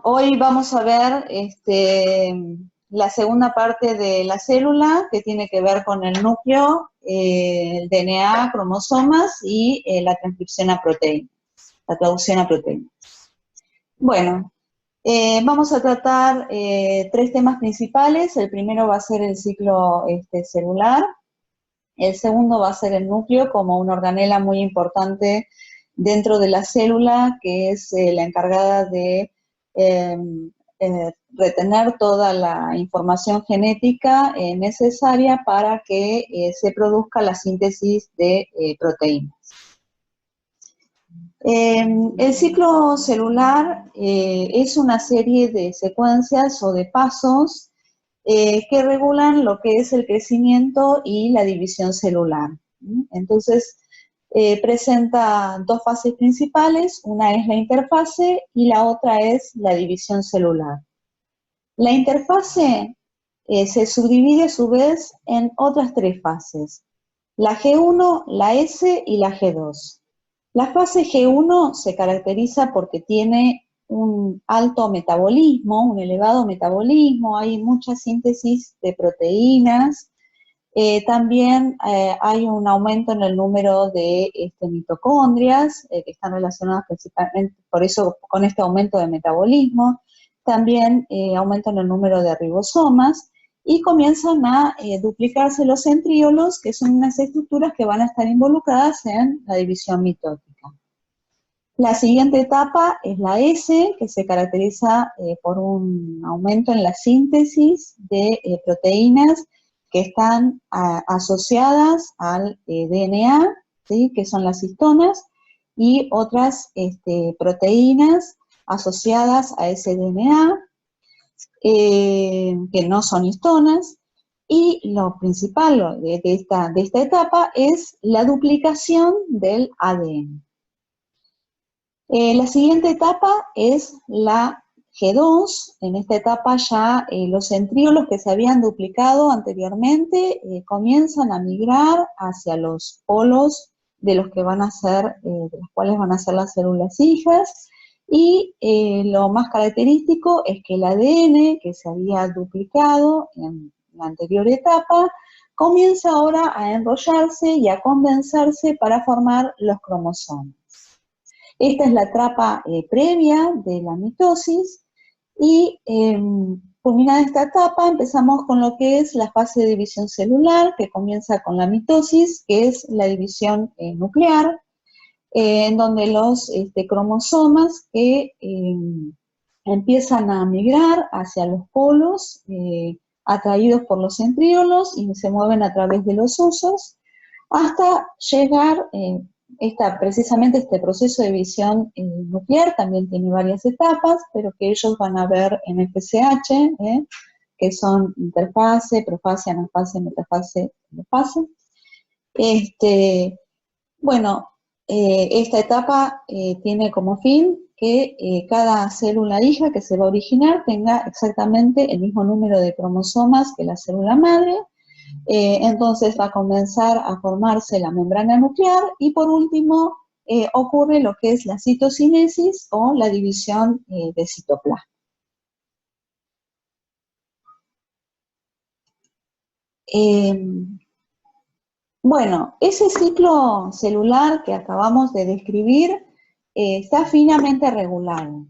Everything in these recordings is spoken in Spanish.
Hoy vamos a ver la segunda parte de la célula que tiene que ver con el núcleo, el DNA, cromosomas y la transcripción a proteínas, la traducción a proteínas. Bueno, vamos a tratar tres temas principales. El primero va a ser el ciclo celular. El segundo va a ser el núcleo como una organela muy importante dentro de la célula, que es la encargada de retener toda la información genética necesaria para que se produzca la síntesis de proteínas. El ciclo celular es una serie de secuencias o de pasos que regulan lo que es el crecimiento y la división celular. Entonces, presenta dos fases principales, una es la interfase y la otra es la división celular. La interfase se subdivide a su vez en otras tres fases, la G1, la S y la G2. La fase G1 se caracteriza porque tiene un alto metabolismo, un elevado metabolismo, hay mucha síntesis de proteínas, también hay un aumento en el número de mitocondrias, que están relacionadas principalmente, por eso, con este aumento de metabolismo, también aumento en el número de ribosomas, y comienzan a duplicarse los centríolos, que son unas estructuras que van a estar involucradas en la división mitótica. La siguiente etapa es la S, que se caracteriza por un aumento en la síntesis de proteínas que están asociadas al DNA, ¿sí?, que son las histonas, y otras proteínas asociadas a ese DNA, que no son histonas, y lo principal de esta etapa es la duplicación del ADN. La siguiente etapa es la G2. En esta etapa ya los centríolos que se habían duplicado anteriormente comienzan a migrar hacia los polos de los que van a ser, de los cuales van a ser las células hijas, y lo más característico es que el ADN que se había duplicado en la anterior etapa comienza ahora a enrollarse y a condensarse para formar los cromosomas. Esta es la etapa previa de la mitosis, y culminada esta etapa empezamos con lo que es la fase de división celular, que comienza con la mitosis, que es la división nuclear, en donde los cromosomas que empiezan a migrar hacia los polos, atraídos por los centríolos, y se mueven a través de los husos, hasta llegar, precisamente este proceso de división nuclear también tiene varias etapas, pero que ellos van a ver en FSH, que son interfase, profase, anafase, metafase, telofase. Bueno, esta etapa tiene como fin que cada célula hija que se va a originar tenga exactamente el mismo número de cromosomas que la célula madre. Entonces va a comenzar a formarse la membrana nuclear, y por último ocurre lo que es la citocinesis o la división de citoplasma. Bueno, ese ciclo celular que acabamos de describir está finamente regulado.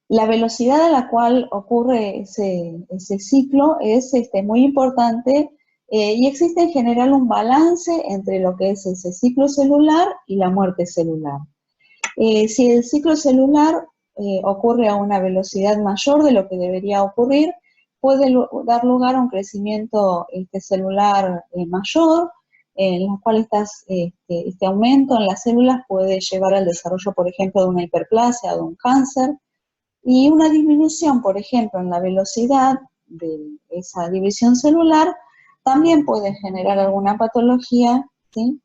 La velocidad a la cual ocurre ese ciclo es muy importante, y existe en general un balance entre lo que es ese ciclo celular y la muerte celular. Si el ciclo celular ocurre a una velocidad mayor de lo que debería ocurrir, puede dar lugar a un crecimiento celular mayor, en la cual este aumento en las células puede llevar al desarrollo, por ejemplo, de una hiperplasia o de un cáncer, y una disminución, por ejemplo, en la velocidad de esa división celular también puede generar alguna patología, ¿sí?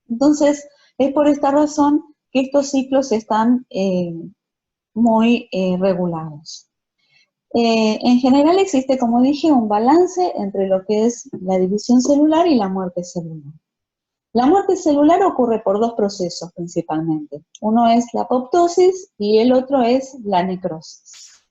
Entonces, es por esta razón que estos ciclos están muy regulados. En general existe, como dije, un balance entre lo que es la división celular y la muerte celular. La muerte celular ocurre por dos procesos principalmente. Uno es la apoptosis y el otro es la necrosis.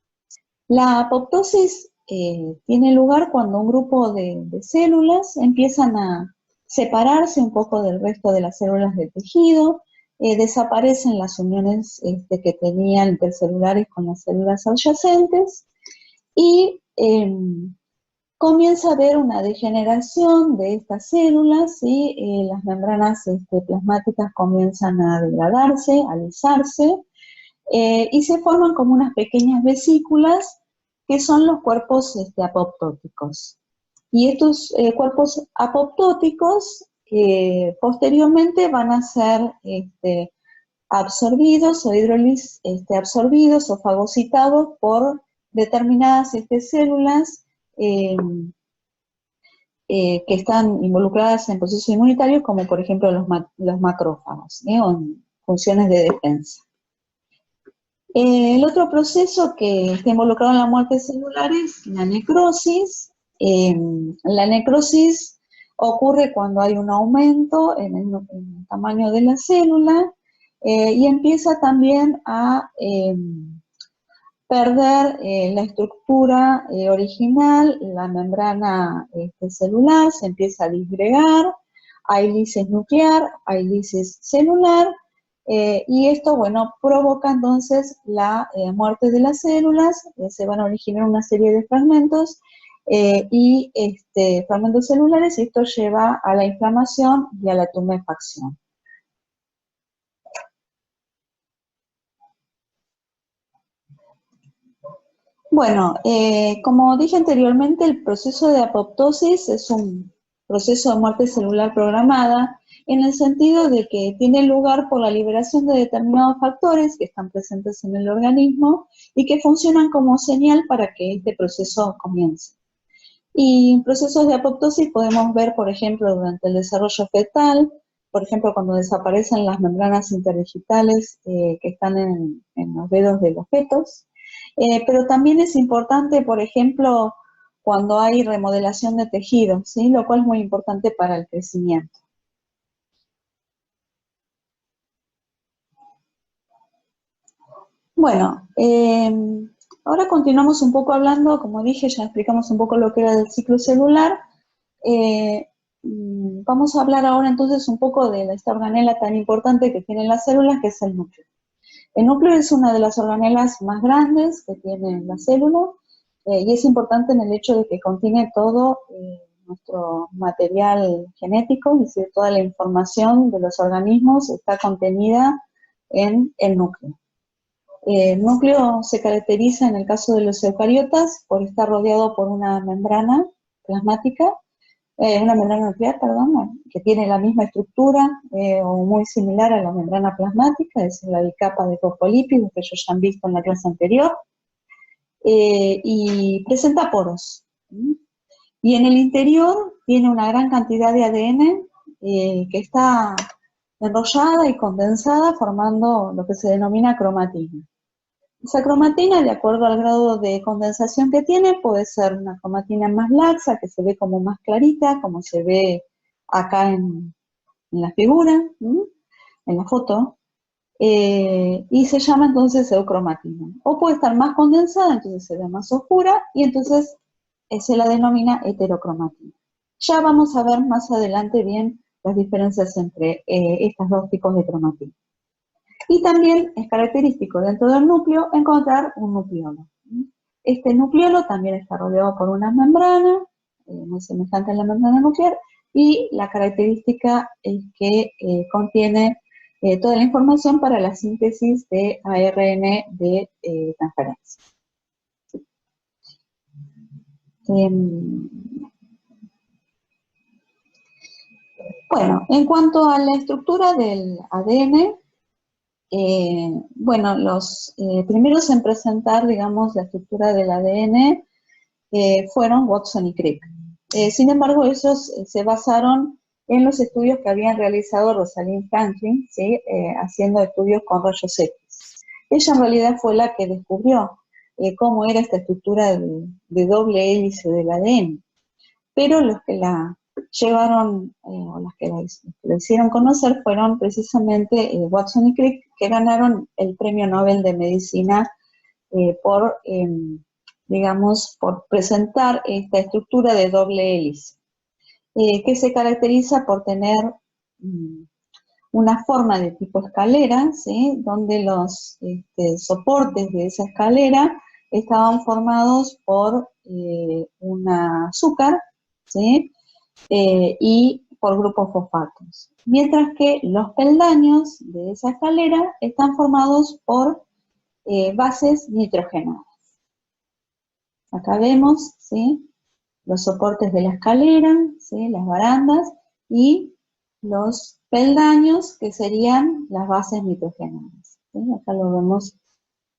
La apoptosis tiene lugar cuando un grupo de células empiezan a separarse un poco del resto de las células del tejido, desaparecen las uniones que tenían intercelulares con las células adyacentes y comienza a haber una degeneración de estas células y las membranas plasmáticas comienzan a degradarse, a alisarse, y se forman como unas pequeñas vesículas que son los cuerpos apoptóticos. Y estos cuerpos apoptóticos posteriormente van a ser absorbidos o absorbidos o fagocitados por determinadas células que están involucradas en procesos inmunitarios, como por ejemplo los macrófagos, o en funciones de defensa. El otro proceso que está involucrado en la muerte celular es la necrosis. La necrosis ocurre cuando hay un aumento en el tamaño de la célula y empieza también a perder la estructura original, la membrana celular se empieza a disgregar, hay lisis nuclear, hay lisis celular, y esto, bueno, provoca entonces la muerte de las células, se van a originar una serie de fragmentos, y fragmentos celulares, y esto lleva a la inflamación y a la tumefacción. Bueno, como dije anteriormente, el proceso de apoptosis es un proceso de muerte celular programada en el sentido de que tiene lugar por la liberación de determinados factores que están presentes en el organismo y que funcionan como señal para que este proceso comience. Y en procesos de apoptosis podemos ver, por ejemplo, durante el desarrollo fetal, por ejemplo, cuando desaparecen las membranas interdigitales que están en los dedos de los fetos. Pero también es importante, por ejemplo, cuando hay remodelación de tejidos, ¿sí? Lo cual es muy importante para el crecimiento. Bueno, ahora continuamos un poco hablando, como dije, ya explicamos un poco lo que era el ciclo celular. Vamos a hablar ahora entonces un poco de esta organela tan importante que tienen las células, que es el núcleo. El núcleo es una de las organelas más grandes que tiene la célula y es importante en el hecho de que contiene todo nuestro material genético, es decir, toda la información de los organismos está contenida en el núcleo. El núcleo se caracteriza en el caso de los eucariotas por estar rodeado por una membrana plasmática, una membrana nuclear, perdón, que tiene la misma estructura o muy similar a la membrana plasmática, es decir, la bicapa de fosfolípidos que ellos ya han visto en la clase anterior, y presenta poros. Y en el interior tiene una gran cantidad de ADN que está enrollada y condensada formando lo que se denomina cromatina. Esa cromatina, de acuerdo al grado de condensación que tiene, puede ser una cromatina más laxa, que se ve como más clarita, como se ve acá en la figura, en la foto, y se llama entonces eucromatina. O puede estar más condensada, entonces se ve más oscura, y entonces se la denomina heterocromatina. Ya vamos a ver más adelante bien las diferencias entre estos dos tipos de cromatina. Y también es característico dentro del núcleo encontrar un nucleolo. Este nucleolo también está rodeado por una membrana, muy semejante a la membrana nuclear, y la característica es que contiene toda la información para la síntesis de ARN de transferencia. Bueno, en cuanto a la estructura del ADN, bueno, los primeros en presentar, digamos, la estructura del ADN fueron Watson y Crick. Sin embargo, ellos se basaron en los estudios que habían realizado Rosalind Franklin, ¿sí? Haciendo estudios con rayos X. Ella en realidad fue la que descubrió cómo era esta estructura de doble hélice del ADN. Pero los que la llevaron, o las que lo hicieron conocer, fueron precisamente Watson y Crick, que ganaron el Premio Nobel de Medicina por, digamos, por presentar esta estructura de doble hélice, que se caracteriza por tener una forma de tipo escalera, ¿sí? Donde los soportes de esa escalera estaban formados por un azúcar, ¿sí? Y por grupos fosfatos. Mientras que los peldaños de esa escalera están formados por bases nitrogenadas. Acá vemos, ¿sí? Los soportes de la escalera, ¿sí? Las barandas, y los peldaños, que serían las bases nitrogenadas, ¿sí? Acá lo vemos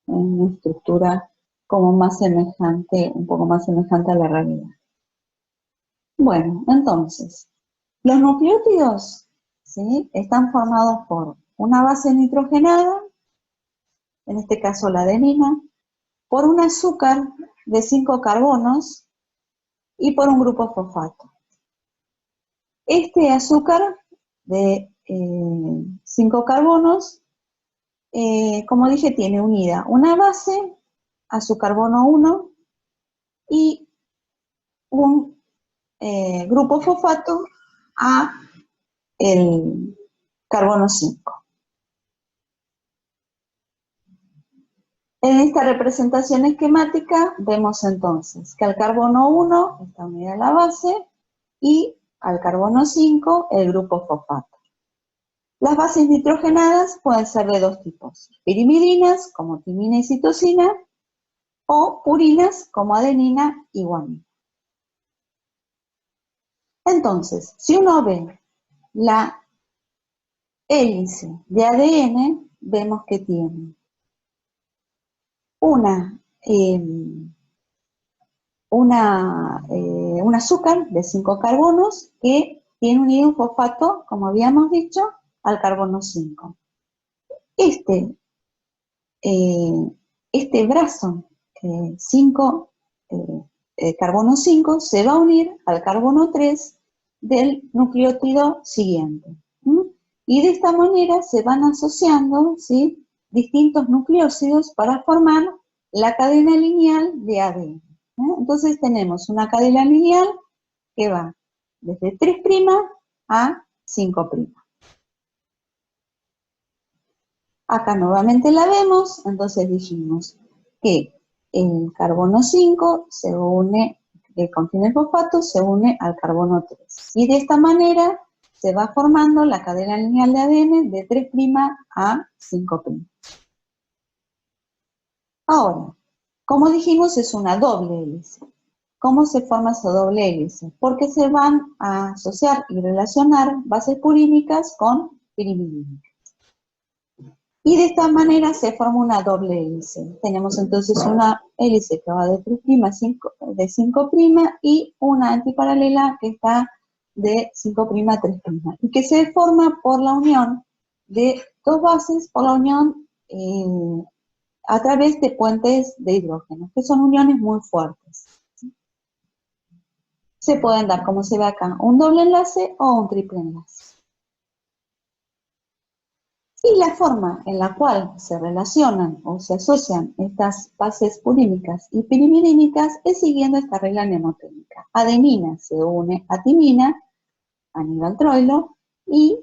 en una estructura como más semejante, un poco más semejante a la realidad. Bueno, entonces, los nucleótidos, ¿sí? Están formados por una base nitrogenada, en este caso la adenina, por un azúcar de 5 carbonos y por un grupo fosfato. Este azúcar de 5 carbonos, como dije, tiene unida una base a su carbono 1 y un grupo fosfato a el carbono 5. En esta representación esquemática vemos entonces que al carbono 1 está unida la base y al carbono 5 el grupo fosfato. Las bases nitrogenadas pueden ser de dos tipos: pirimidinas, como timina y citosina, o purinas, como adenina y guanina. Entonces, si uno ve la hélice de ADN, vemos que tiene un azúcar de 5 carbonos que tiene unido un fosfato, como habíamos dicho, al carbono 5. Este brazo 5, carbono 5, se va a unir al carbono 3 del nucleótido siguiente. Y de esta manera se van asociando, ¿sí?, distintos nucleósidos para formar la cadena lineal de ADN. Entonces tenemos una cadena lineal que va desde 3' a 5'. Acá nuevamente la vemos, entonces dijimos que el carbono 5 se une, que contiene el fosfato, se une al carbono 3. Y de esta manera se va formando la cadena lineal de ADN de 3' a 5'. Ahora, como dijimos, es una doble hélice. ¿Cómo se forma esa doble hélice? Porque se van a asociar y relacionar bases purínicas con pirimidínicas. Y de esta manera se forma una doble hélice. Tenemos entonces una hélice que va de 3' de 5' y una antiparalela que está de 5' a 3', y que se forma por la unión de dos bases, por la unión a través de puentes de hidrógeno, que son uniones muy fuertes. Se pueden dar, como se ve acá, un doble enlace o un triple enlace. Y la forma en la cual se relacionan o se asocian estas bases purínicas y pirimidínicas es siguiendo esta regla mnemotécnica. Adenina se une a timina, Aníbal Troilo, y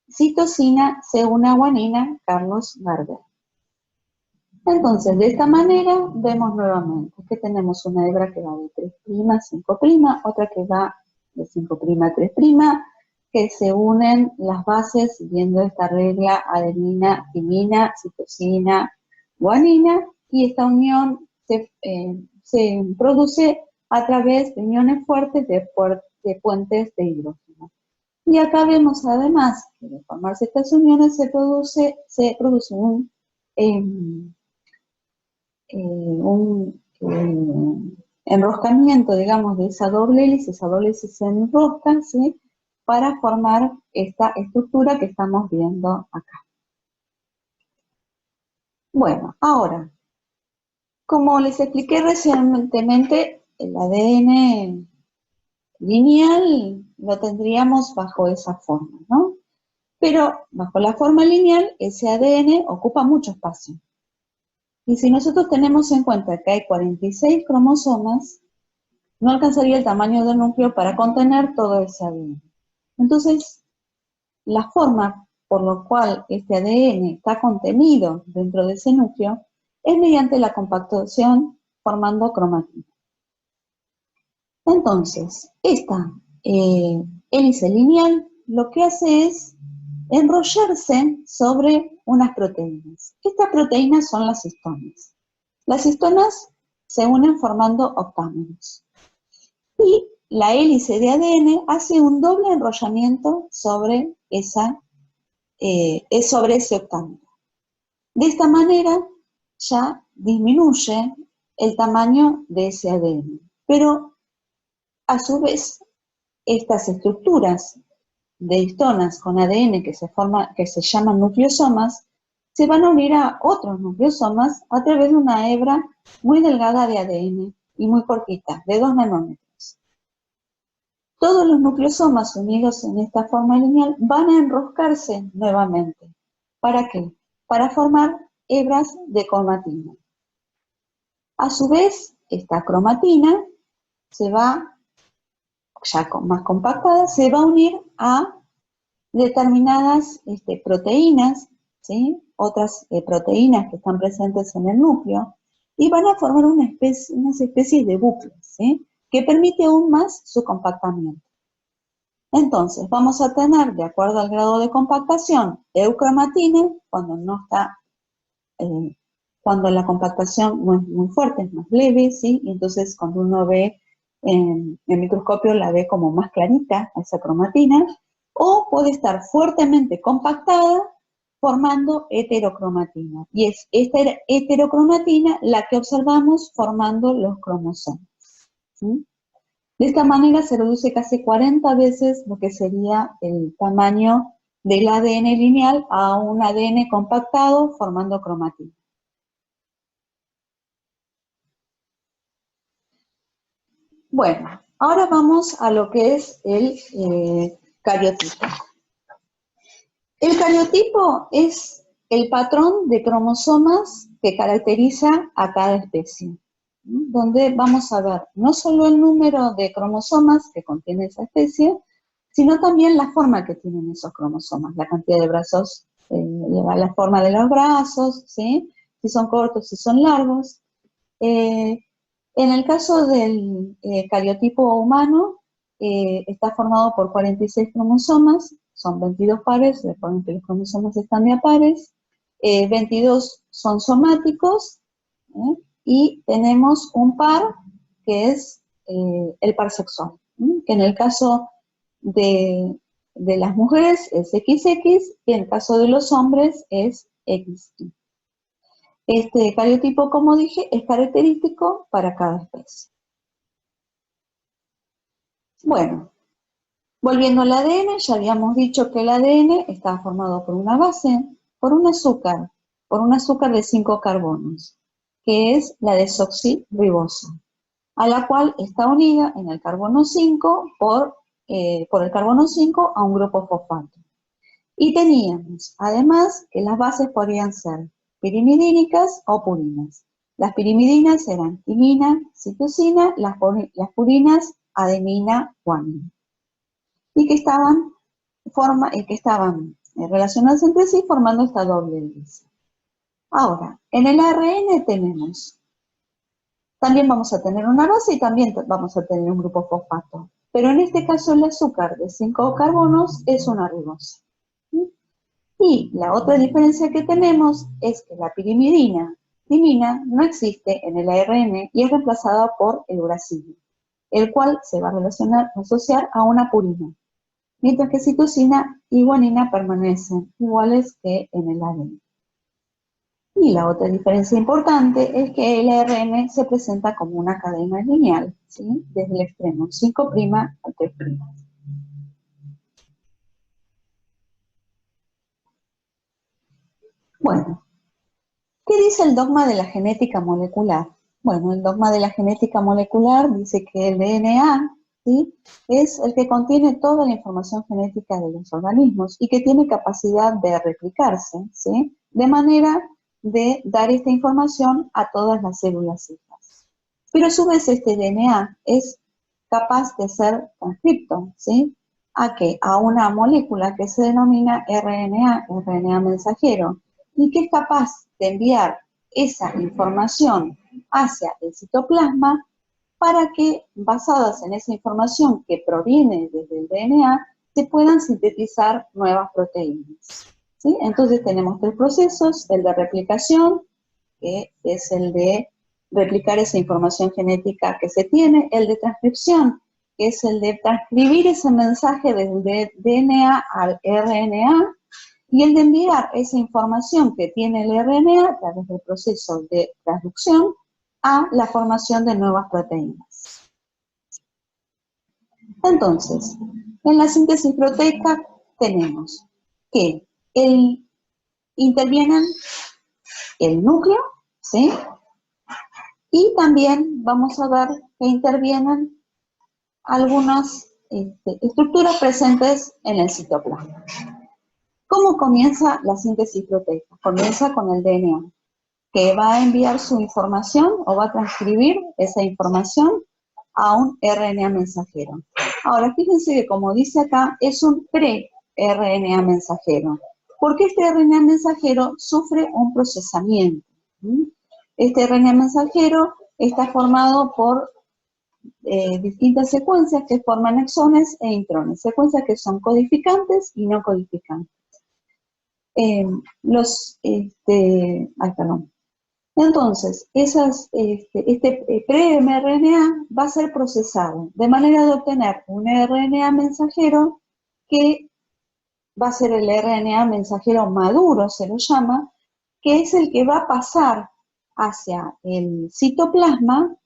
citosina se une a guanina, Carlos Gardner. Entonces, de esta manera vemos nuevamente que tenemos una hebra que va de 3' a 5', otra que va de 5' a 3', que se unen las bases siguiendo esta regla adenina, timina, citosina, guanina, y esta unión se produce a través de uniones fuertes de puentes de hidrógeno. Y acá vemos además que de formarse estas uniones se produce un enroscamiento, digamos, de esa doble hélice se enrosca, ¿sí?, para formar esta estructura que estamos viendo acá. Bueno, ahora, como les expliqué recientemente, el ADN lineal lo tendríamos bajo esa forma, ¿no? Pero bajo la forma lineal, ese ADN ocupa mucho espacio. Y si nosotros tenemos en cuenta que hay 46 cromosomas, no alcanzaría el tamaño del núcleo para contener todo ese ADN. Entonces, la forma por la cual este ADN está contenido dentro de ese núcleo es mediante la compactación formando cromatina. Entonces, esta hélice lineal lo que hace es enrollarse sobre unas proteínas. Estas proteínas son las histonas. Las histonas se unen formando octámeros. Y la hélice de ADN hace un doble enrollamiento sobre ese octámero. De esta manera ya disminuye el tamaño de ese ADN. Pero a su vez, estas estructuras de histonas con ADN que se llaman nucleosomas, se van a unir a otros nucleosomas a través de una hebra muy delgada de ADN y muy cortita, de 2 nanómetros. Todos los nucleosomas unidos en esta forma lineal van a enroscarse nuevamente. ¿Para qué? Para formar hebras de cromatina. A su vez, esta cromatina se va, ya más compactada, se va a unir a determinadas proteínas, ¿sí? Otras proteínas que están presentes en el núcleo, y van a formar unas especies de bucles, ¿sí? Que permite aún más su compactamiento. Entonces, vamos a tener, de acuerdo al grado de compactación, eucromatina, cuando la compactación no es muy fuerte, es más leve, ¿sí? Y entonces cuando uno ve en el microscopio la ve como más clarita, esa cromatina, o puede estar fuertemente compactada formando heterocromatina. Y es esta heterocromatina la que observamos formando los cromosomas, ¿sí? De esta manera se reduce casi 40 veces lo que sería el tamaño del ADN lineal a un ADN compactado formando cromatina. Bueno, ahora vamos a lo que es el cariotipo. El cariotipo es el patrón de cromosomas que caracteriza a cada especie, donde vamos a ver no solo el número de cromosomas que contiene esa especie, sino también la forma que tienen esos cromosomas, la cantidad de brazos, la forma de los brazos, ¿sí? Si son cortos, si son largos. En el caso del cariotipo humano, está formado por 46 cromosomas, son 22 pares, recuerden que los cromosomas están de a pares, 22 son somáticos, y tenemos un par que es el par sexual, que en el caso de las mujeres es XX y en el caso de los hombres es XY. Este cariotipo, como dije, es característico para cada especie. Bueno, volviendo al ADN, ya habíamos dicho que el ADN está formado por una base, por un azúcar de 5 carbonos, que es la desoxirribosa, a la cual está unida en el carbono 5 por el carbono 5 a un grupo fosfato. Y teníamos, además, que las bases podrían ser pirimidínicas o purinas. Las pirimidinas eran timina, citosina, las purinas, adenina, guanina. Y que estaban relacionadas entre sí formando esta doble hélice. Ahora, en el ARN también vamos a tener una base y también vamos a tener un grupo fosfato. Pero en este caso el azúcar de 5 carbonos es una ribosa. Y la otra diferencia que tenemos es que la pirimidina timina no existe en el ARN y es reemplazada por el uracilo, el cual se va a asociar a una purina, mientras que citosina y guanina permanecen iguales que en el ADN. Y la otra diferencia importante es que el ARN se presenta como una cadena lineal, ¿sí? Desde el extremo 5' a 3'. Bueno, ¿qué dice el dogma de la genética molecular? Bueno, el dogma de la genética molecular dice que el DNA ¿sí? Es el que contiene toda la información genética de los organismos y que tiene capacidad de replicarse, ¿sí? De manera de dar esta información a todas las células hijas. Pero a su vez este DNA es capaz de ser transcripto, ¿sí? ¿A qué? A una molécula que se denomina RNA mensajero, y que es capaz de enviar esa información hacia el citoplasma para que, basadas en esa información que proviene desde el DNA, se puedan sintetizar nuevas proteínas, ¿sí? Entonces tenemos tres procesos: el de replicación, que es el de replicar esa información genética que se tiene; el de transcripción, que es el de transcribir ese mensaje desde DNA al RNA; y el de enviar esa información que tiene el RNA a través del proceso de traducción a la formación de nuevas proteínas. Entonces, en la síntesis proteica tenemos que intervienen el núcleo, ¿sí? Y también vamos a ver que intervienen algunas estructuras presentes en el citoplasma. ¿Cómo comienza la síntesis proteica? Comienza con el DNA, que va a enviar su información o va a transcribir esa información a un RNA mensajero. Ahora, fíjense que, como dice acá, es un pre-RNA mensajero, porque este RNA mensajero sufre un procesamiento. Este RNA mensajero está formado por distintas secuencias que forman exones e intrones, secuencias que son codificantes y no codificantes. Entonces, este pre-mRNA va a ser procesado de manera de obtener un RNA mensajero que va a ser el RNA mensajero maduro, se lo llama, que es el que va a pasar hacia el citoplasma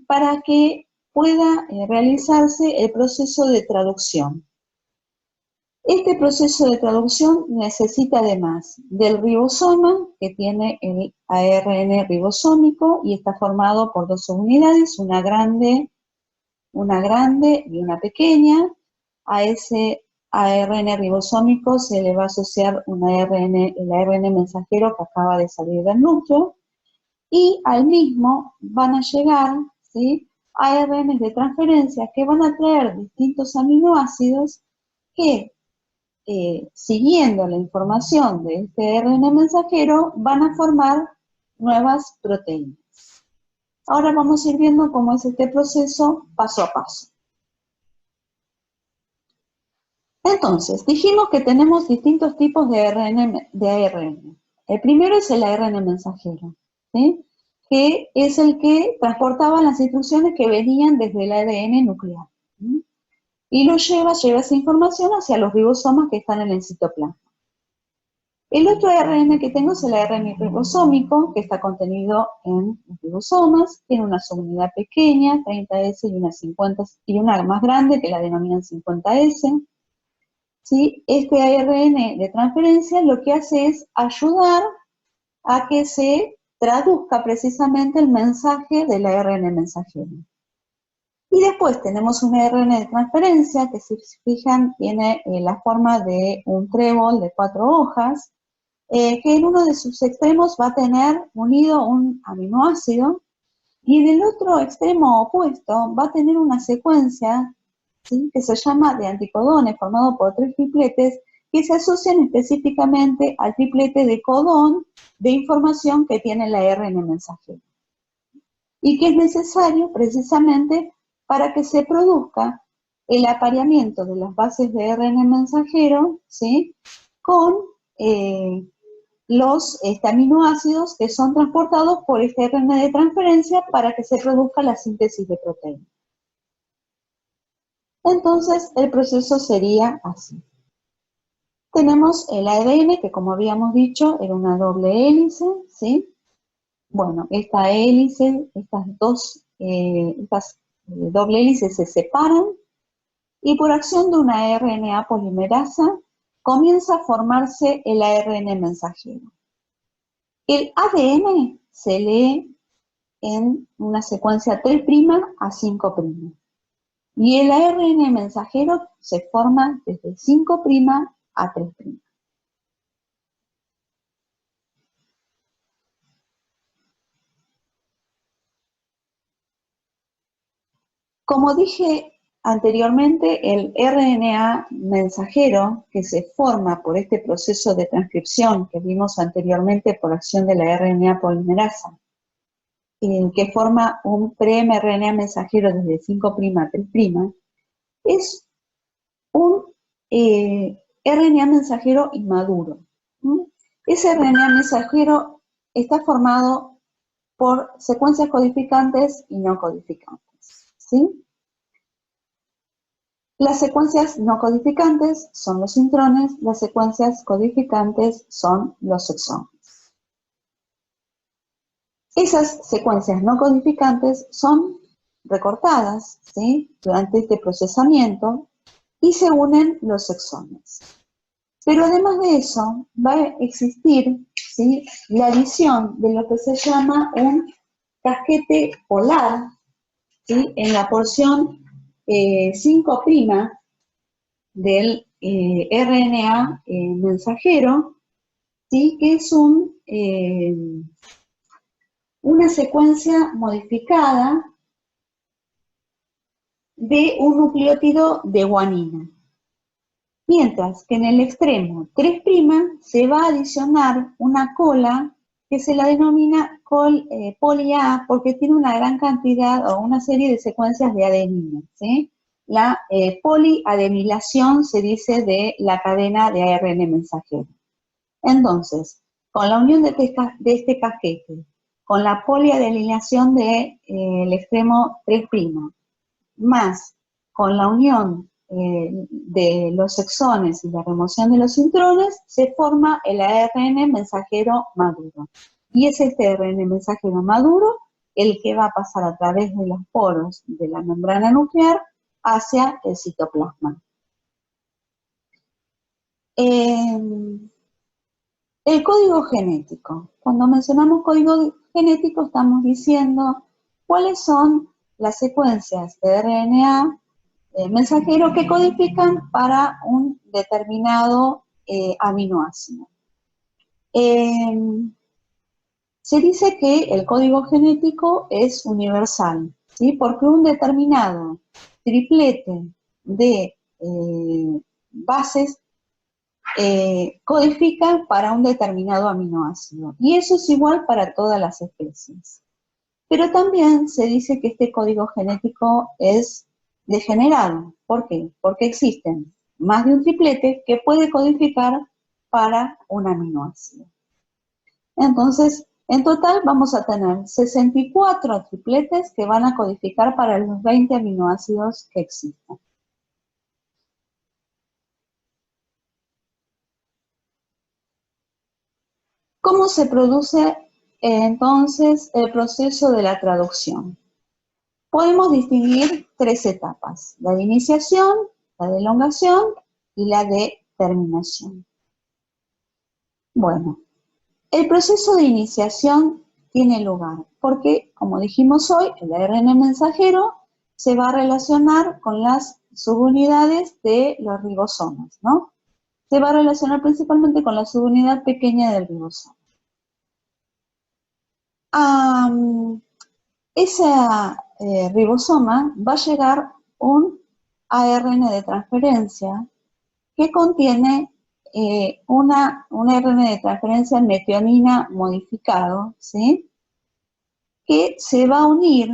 para que pueda realizarse el proceso de traducción. Este proceso de traducción necesita además del ribosoma, que tiene el ARN ribosómico y está formado por dos unidades, una grande y una pequeña. A ese ARN ribosómico se le va a asociar el ARN mensajero que acaba de salir del núcleo, y al mismo van a llegar, ¿sí?, ARN de transferencia que van a traer distintos aminoácidos que, siguiendo la información de este RN mensajero, van a formar nuevas proteínas. Ahora vamos a ir viendo cómo es este proceso paso a paso. Entonces, dijimos que tenemos distintos tipos de ARN. El primero es el ARN mensajero, ¿sí?, que es el que transportaba las instrucciones que venían desde el ADN nuclear, ¿sí?, y lo lleva esa información hacia los ribosomas que están en el citoplasma. El otro ARN que tengo es el ARN ribosómico, que está contenido en los ribosomas, tiene una subunidad pequeña, 30S, y una más grande, que la denominan 50S. ¿Sí? Este ARN de transferencia lo que hace es ayudar a que se traduzca precisamente el mensaje del ARN mensajero. Y después tenemos un ARN de transferencia que, si se fijan, tiene la forma de un trébol de 4 hojas, que en uno de sus extremos va a tener unido un aminoácido, y en el otro extremo opuesto va a tener una secuencia, ¿sí?, que se llama de anticodones, formado por 3 tripletes, que se asocian específicamente al triplete de codón de información que tiene el ARN mensajero, y que es necesario precisamente para que se produzca el apareamiento de las bases de ARN mensajero, ¿sí?, con los aminoácidos que son transportados por este ARN de transferencia para que se produzca la síntesis de proteína. Entonces, el proceso sería así. Tenemos el ADN, que, como habíamos dicho, era una doble hélice, ¿sí? Bueno, esta hélice, estas doble hélices se separan, y por acción de una RNA polimerasa comienza a formarse el ARN mensajero. El ADN se lee en una secuencia 3' a 5'. Y el ARN mensajero se forma desde 5' a 3'. Como dije anteriormente, el RNA mensajero, que se forma por este proceso de transcripción que vimos anteriormente por acción de la RNA polimerasa, que forma un pre-mRNA mensajero desde 5' a 3', es un RNA mensajero inmaduro. Ese RNA mensajero está formado por secuencias codificantes y no codificantes, ¿sí? Las secuencias no codificantes son los intrones, las secuencias codificantes son los exones. Esas secuencias no codificantes son recortadas, ¿sí?, durante este procesamiento y se unen los exones. Pero además de eso, va a existir, ¿sí?, la adición de lo que se llama un casquete polar, ¿sí?, en la porción 5' del RNA mensajero, ¿sí?, que es una secuencia modificada de un nucleótido de guanina. Mientras que en el extremo 3' se va a adicionar una cola que se la denomina poli A porque tiene una gran cantidad o una serie de secuencias de adenina, ¿sí? La poliadenilación se dice de la cadena de ARN mensajero. Entonces, con la unión de este casquete, con la poliadenilación del extremo 3', más con la unión de los exones y la remoción de los intrones, se forma el ARN mensajero maduro. Y es este ARN mensajero maduro el que va a pasar a través de los poros de la membrana nuclear hacia el citoplasma. El código genético. Cuando mencionamos código genético estamos diciendo cuáles son las secuencias de RNA mensajero que codifican para un determinado aminoácido. Se dice que el código genético es universal, ¿sí?, porque un determinado triplete de bases codifica para un determinado aminoácido. Y eso es igual para todas las especies. Pero también se dice que este código genético es degenerado. ¿Por qué? Porque existen más de un triplete que puede codificar para un aminoácido. Entonces, en total vamos a tener 64 tripletes que van a codificar para los 20 aminoácidos que existen. ¿Cómo se produce entonces el proceso de la traducción? Podemos distinguir 3 etapas: la de iniciación, la de elongación y la de terminación. Bueno, el proceso de iniciación tiene lugar porque, como dijimos hoy, el ARN mensajero se va a relacionar con las subunidades de los ribosomas, ¿no? Se va a relacionar principalmente con la subunidad pequeña del ribosoma. Esa ribosoma va a llegar un ARN de transferencia que contiene un ARN de transferencia metionina modificado, ¿sí?, que se va a unir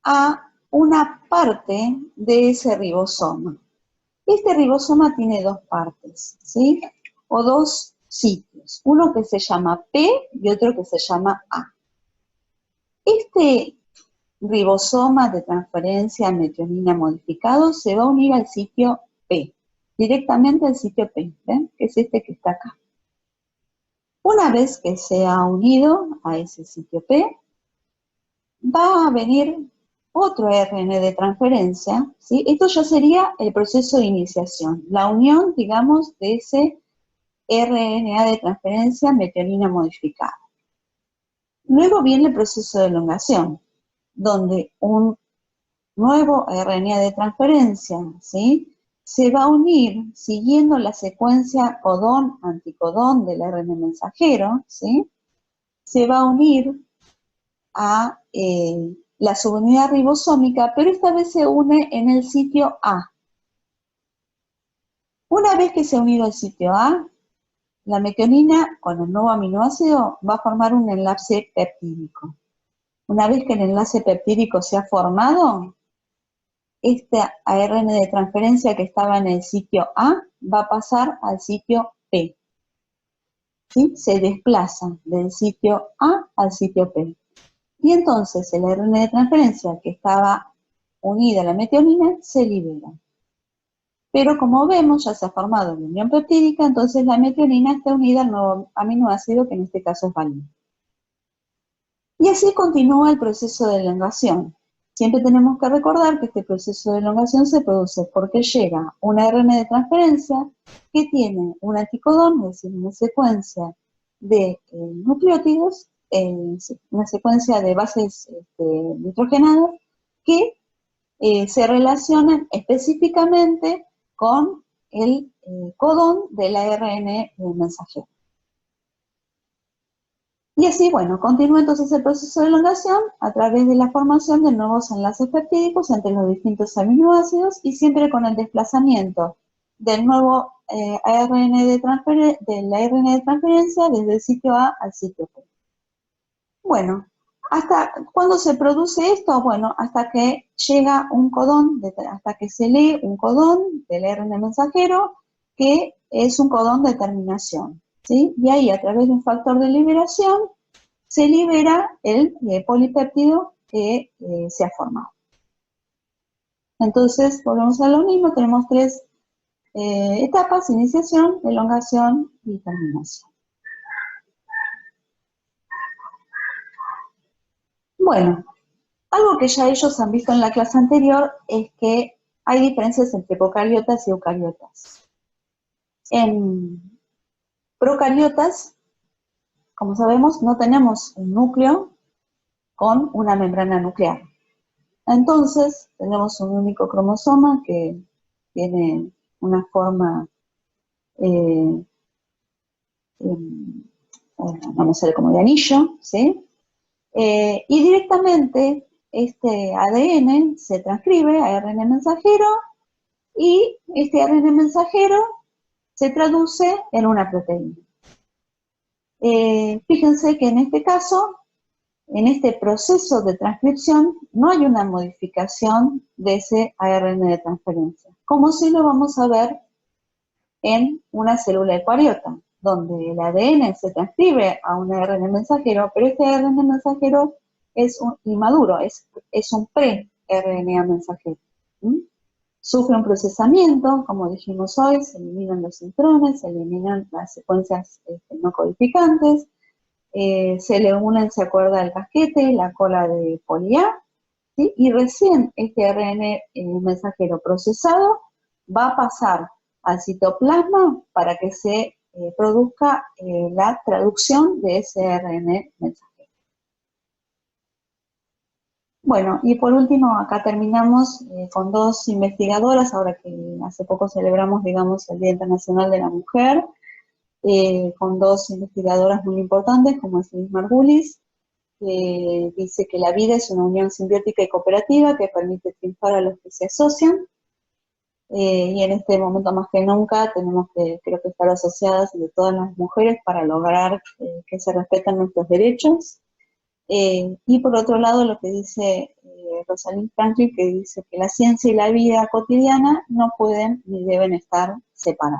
a una parte de ese ribosoma. Este ribosoma tiene 2 partes, ¿sí?, o 2 sitios, uno que se llama P y otro que se llama A. Este ribosoma de transferencia metionina modificado se va a unir al sitio P, directamente al sitio P, ¿ven?, que es este que está acá. Una vez que se ha unido a ese sitio P, va a venir otro ARN de transferencia, ¿sí? Esto ya sería el proceso de iniciación, la unión, digamos, de ese RNA de transferencia metionina modificada. Luego viene el proceso de elongación, donde un nuevo RNA de transferencia, ¿sí? Se va a unir siguiendo la secuencia codón-anticodón del ARN mensajero, ¿sí? Se va a unir a la subunidad ribosómica, pero esta vez se une en el sitio A. Una vez que se ha unido al sitio A, la metionina con el nuevo aminoácido va a formar un enlace peptídico. Una vez que el enlace peptídico se ha formado, este ARN de transferencia que estaba en el sitio A va a pasar al sitio P. ¿Sí? Se desplaza del sitio A al sitio P. Y entonces el ARN de transferencia que estaba unida a la metionina se libera. Pero como vemos, ya se ha formado la unión peptídica, entonces la metionina está unida al nuevo aminoácido, que en este caso es valina. Y así continúa el proceso de elongación. Siempre tenemos que recordar que este proceso de elongación se produce porque llega un ARN de transferencia que tiene un anticodón, es decir, una secuencia de nucleótidos, una secuencia de bases nitrogenadas que se relacionan específicamente con el codón del ARN mensajero. Y así, bueno, continúa entonces el proceso de elongación a través de la formación de nuevos enlaces peptídicos entre los distintos aminoácidos y siempre con el desplazamiento del nuevo ARN de transferencia desde el sitio A al sitio P. Bueno, ¿hasta cuándo se produce esto? Bueno, hasta que llega un codón, hasta que se lee un codón del ARN mensajero, que es un codón de terminación, ¿sí? Y ahí, a través de un factor de liberación, se libera el polipéptido que se ha formado. Entonces, volvemos a lo mismo, tenemos tres etapas: iniciación, elongación y terminación. Bueno, algo que ya ellos han visto en la clase anterior es que hay diferencias entre procariotas y eucariotas. En procariotas, como sabemos, no tenemos un núcleo con una membrana nuclear. Entonces, tenemos un único cromosoma que tiene una forma, no me sale como de anillo, ¿sí? Y directamente este ADN se transcribe a ARN mensajero y este ARN mensajero se traduce en una proteína. Fíjense que en este caso, en este proceso de transcripción, no hay una modificación de ese ARN de transferencia, como si lo vamos a ver en una célula eucariota, donde el ADN se transcribe a un ARN mensajero, pero este ARN mensajero es inmaduro, es un pre-RNA mensajero. Sufre un procesamiento, como dijimos hoy, se eliminan los intrones, se eliminan las secuencias no codificantes, se le unen, se acuerda, el casquete, la cola de poli A, ¿sí? Y recién este ARN mensajero procesado va a pasar al citoplasma para que se produzca la traducción de ese ARN mensajero. Bueno, y por último, acá terminamos con dos investigadoras, ahora que hace poco celebramos, digamos, el Día Internacional de la Mujer, con dos investigadoras muy importantes, como es Liz Margulis, que dice que la vida es una unión simbiótica y cooperativa que permite triunfar a los que se asocian, y en este momento más que nunca tenemos que, creo que, estar asociadas de todas las mujeres para lograr que se respeten nuestros derechos. Y por otro lado, lo que dice Rosalind Franklin, que dice que la ciencia y la vida cotidiana no pueden ni deben estar separadas.